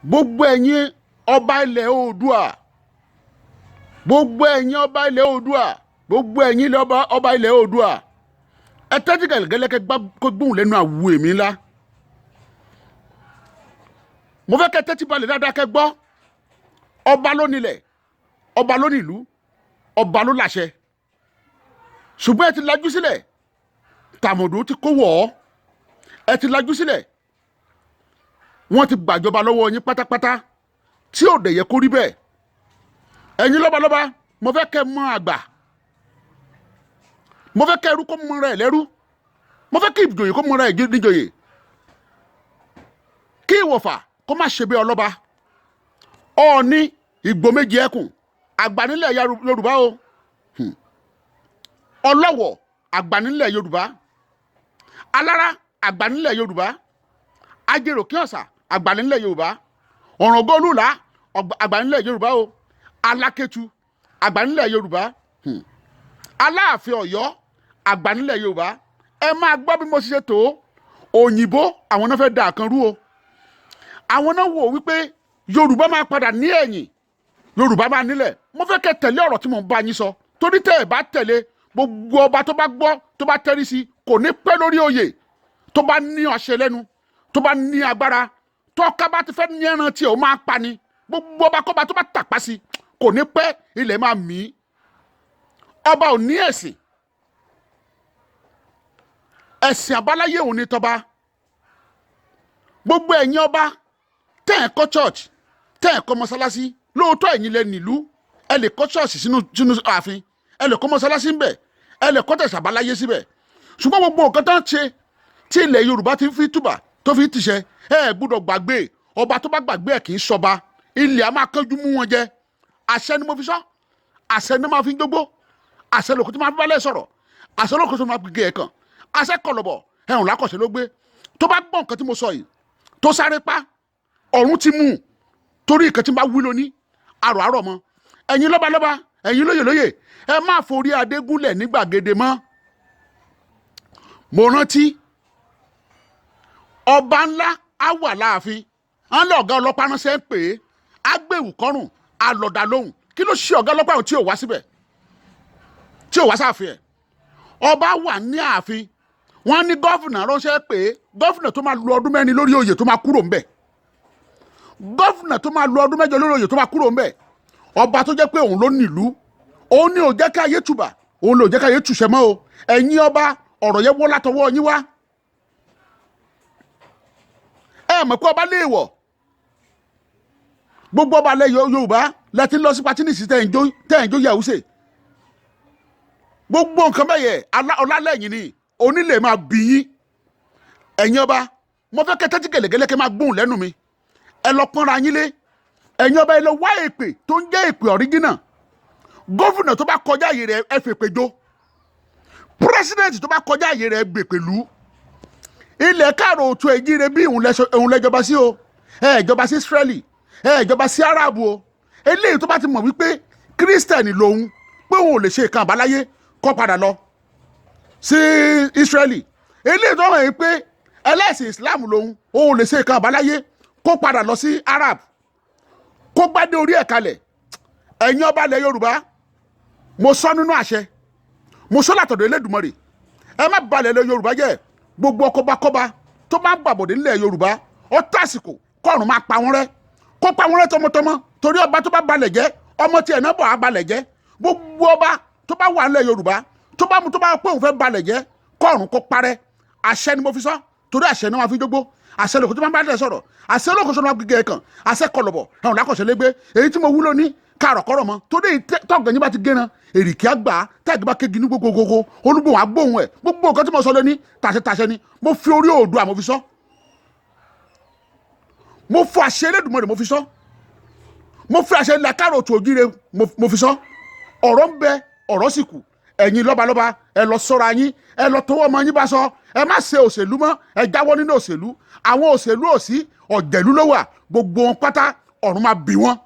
gbogbo ẹ̀yin ọba ilẹ̀ Oòduà, gbogbo ẹ̀yin ọba ilẹ̀ Oòduà, gbogbo ẹ̀yin ọba ilẹ̀ Oòduà, ẹ tẹ́tí gẹ̀lẹ́gẹ́lẹ́ kẹ́ kó gbóhùn lẹ́nu àwù èmi ńlá. mo fẹ́ kẹ́ tẹ́tí balẹ̀ dáadáa kẹ́ gbọ́. ọba ló nílẹ̀, ọba ló nílùú, ọba ló láṣẹ. ṣùgbọ́n ẹ ti lajú sílẹ̀, tàmọ̀dù ti kó wọ̀ ọ́, ẹ ti lajú sílẹ̀, wọ́n ti gbàjọba lọ́wọ́ yín pátápátá tí ò dẹ̀ yẹ kó rí bẹ́ẹ̀. ẹ̀yin lọ́balọ́ba, mo fẹ́ kẹ́ mọ àgbà, mo fẹ́ kẹ́ ẹrú kó mọra ẹ̀ lẹ́rú, mo fẹ́ kí ìjòyè kó mọra ẹ̀ níjòyè, kí ìwọ̀fà kó má ṣe bí ọlọ́ba. Ọọ̀ni Ìgbò méjì ẹkùn, àgbà nílẹ̀ Yorùbá o. Ọlọ́wọ̀ àgbà nílẹ̀ Yorùbá, Alára àgbà nílẹ̀ Yorùbá, Ajérò kí ọ̀sà àgbà nílẹ̀ Yorùbá, Ọ̀ràngólúlà àgbà nílẹ̀ Yorùbá o, Alákétu àgbà nílẹ̀ Yorùbá, Aláàfin Ọ̀yọ́ àgbà nílẹ̀ Yorùbá. ẹ máa gbọ́ bí mo ṣe tó. òyìnbó àwọn náà fẹ́ da àkàn rú o. àwọn náà wò wípé Yorùbá máa padà ní ẹ̀yìn, Yorùbá máa nílẹ̀. mo fẹ́ kẹ́ tẹ̀lé ọ̀rọ̀ tí mo ń bá yín sọ, torí tẹ́ ẹ̀ bá tẹ̀lé, gbogbo ọba tó bá gbọ́ tó bá tẹ́rí sí kò ní pẹ́ lórí oyè. tó bá ní ọṣẹ lẹ́nu, tó bá ní agbára, tọ́ka bá ti fẹ́ ní ẹran tí ò máa pa ni. gbogbo ọba kọ́ba tó bá tàpá sí kò ní pẹ́ ilẹ̀ máa mì í. ọba ò ní ẹ̀sìn, ẹ̀sìn àbáláyé òun ni tọba. gbogbo ẹ̀yin ọba tẹ́ ẹ̀ kọ́ church, tẹ́ ẹ̀ kọ́ mọ́sálásí, lóòótọ́ ẹ̀yin lẹ nílùú, ẹ lè kọ́ church sínú ààfin, ẹ lè kọ́ mọ́sálásí ń bẹ̀, ẹ lè kọ́ tẹ̀sán àbáláyé síbẹ̀. ṣùgbọ́n gbogbo nǹkan tó ń ṣe tí ilẹ̀ Yorùbá ti fi túbà tó fi tìṣẹ́, ẹ gbọ́dọ̀ gbàgbé. ọba tó bá gbàgbé ẹ̀ kì í ṣọba, ilẹ̀ a máa kánjú mú wọn jẹ. àṣẹ ni mo fi sọ, àṣẹ ni máa fi jógbó, àṣẹ lòkú tí máa fi bálẹ̀ sọ̀rọ̀, àṣẹ lòkú tó máa fi gé ẹ̀ kàn, àṣẹ kọlọ̀bọ̀ ẹ̀hùn lákọ̀ṣe ló gbé. tó bá gbọ́ nǹkan tí mo sọ yìí tó sáré pa, ọ̀run ti mú un, torí nǹkan tí n bá wí lóní àrò àrò mọ́. ẹ̀yin lọ́balọ́ba, ẹ̀yin lóyè lóyè, ẹ má forí adé gúnlẹ̀ ní gbàgede mọ́. mo rántí ọba ńlá á wà láàfin, á lọ ọ̀gá ọlọ́pàá ránṣẹ́ ń pè é, á gbèwù kọ́rùn, á lọ̀dà lóhùn. kí ló ṣe ọ̀gá ọlọ́pàá tí ò wá síbẹ̀, tí ò wá sáàfin ẹ̀? ọba wà ní ààfin, wọ́n ní gọ́fìnà ránṣẹ́ pé gọ́fìnà tó máa lo ọdún mẹ́rin lórí oyè tó máa kúrò ńbẹ̀, gọ́fìnà tó máa lo ọdún mẹ́jọ lórí oyè tó máa kúrò ńbẹ̀. ọba tó jẹ́ pé òun ló nílùú, òun ni ò jẹ́ ká ayé tùbà, òun ló jẹ́ ká ayé tùṣẹ́ mọ́ o. ẹ̀yin ọba, ọ̀rọ̀ yẹn wọ́ látọwọ́ yín wá. ẹ mọ̀ pé ọba léèwọ̀, gbogbo ọba lẹ Yorùbá lẹ́tí lọ sí patinisi tẹ̀ ń jó yàwùsè. gbogbo nǹkan bẹ́ẹ̀ yẹ ọlálẹ́yìn ni onílé máa bì yín. ẹ̀yin ọba, mo fẹ́ kẹ́ tẹ́tí gẹ̀lẹ́gẹ́lẹ́ kẹ́ máa gbóhùn lẹ́nu mi. ẹ lọ pọ́nra yín lé. ẹ̀yin ọba, ẹ lọ wá èpè tó ń jẹ́ èpè ọ̀ríjínà. gómìnà tó bá kọjá àyè rẹ̀ ẹ fèpè jó, pírẹsidẹ́ǹtì tó bá kọjá àyè rẹ̀ ẹ gbèpè lù. ilẹ̀ káàrọ̀ òtún èjìrè bí òun lẹ́jọba sí o, ẹ jọba sí Ísírẹ́lì, ẹ jọba sí Árábù o. eléyìí tó bá ti mọ̀ wípé kírísítẹ̀nì lòun, pé òun ò lè ṣe nǹkan àbáláyé, kó padà lọ sí Ísírẹ́lì. eléyìí tó hàn yín pé ẹlẹ́sìn Islam lòun, òun ò lè ṣe nǹkan àbáláyé, kó padà lọ sí Arab, kó gbádé orí ẹ̀ kalẹ̀. ẹ̀yin ọba ilẹ̀ Yorùbá, mo sọ nínú àṣẹ, mo sọ látọ̀dọ̀ Elédùmarè, ẹ má balẹ̀ ilẹ̀ Yorùbá jẹ́. gbogbo ọkọ̀bakọ́ba tó bá ń bàbọ̀dé nílẹ̀ Yorùbá, ó tásìkò kọ́ọ̀rùn máa pa wọ́n rẹ́, kó pa wọ́n rẹ́ tọmọtọmọ, torí ọba tó bá balẹ̀ jẹ́ ọmọ tiẹ̀ náà bọ̀ á balẹ̀ jẹ́. gbogbo ọba tó bá wà nílẹ̀ Yorùbá tó bá pé òun fẹ́ balẹ̀ jẹ́, kọ́ọ̀rùn kó parẹ́. àṣẹ ni mo fi sọ, torí àṣẹ ni wọ́n fi jógbó. àṣẹ lòkú tó bá ń bá dẹ̀ sọ̀rọ̀, àṣẹ lòkú tó máa gbígbé ẹ̀kan, àṣẹ kọlọ̀bọ̀ ẹ̀hùn lákọ̀ṣẹ́ légbé. èyí tí mo wúlò ní kárọ̀kọ́rọ̀ mọ́, torí tọ́gàn yín bá ti gẹ́ran èrìkì àgbà tẹ́ẹ̀gì bá kégi ní gbogbogbò olúgbòhùn agbóhùn ẹ̀. gbogbo nǹkan tí mo sọ lé ní tàṣẹ ni mo fi orí Oòduà mo fi sọ, mo fọ àṣẹ Elédùmarè mo fi sọ, mo fi àṣẹ ilẹ̀ káàrọ̀ òtún ògire mo fi sọ. ọ̀rọ̀ ń bẹ, ọ̀rọ̀ sì kù. ẹ̀yin lọ́balọ́ba, ẹ lọ sọ́ra yín, ẹ lọ tọwọ́ ọmọ yín bá sọ. ẹ má ṣe òṣèlú mọ́, ẹ jáwọ́ nínú òṣèlú. àwọn òṣèlú òsì, ọ̀jẹ̀lú ló wà. gbogbo wọn pátá ọ̀run máa bì wọ́n.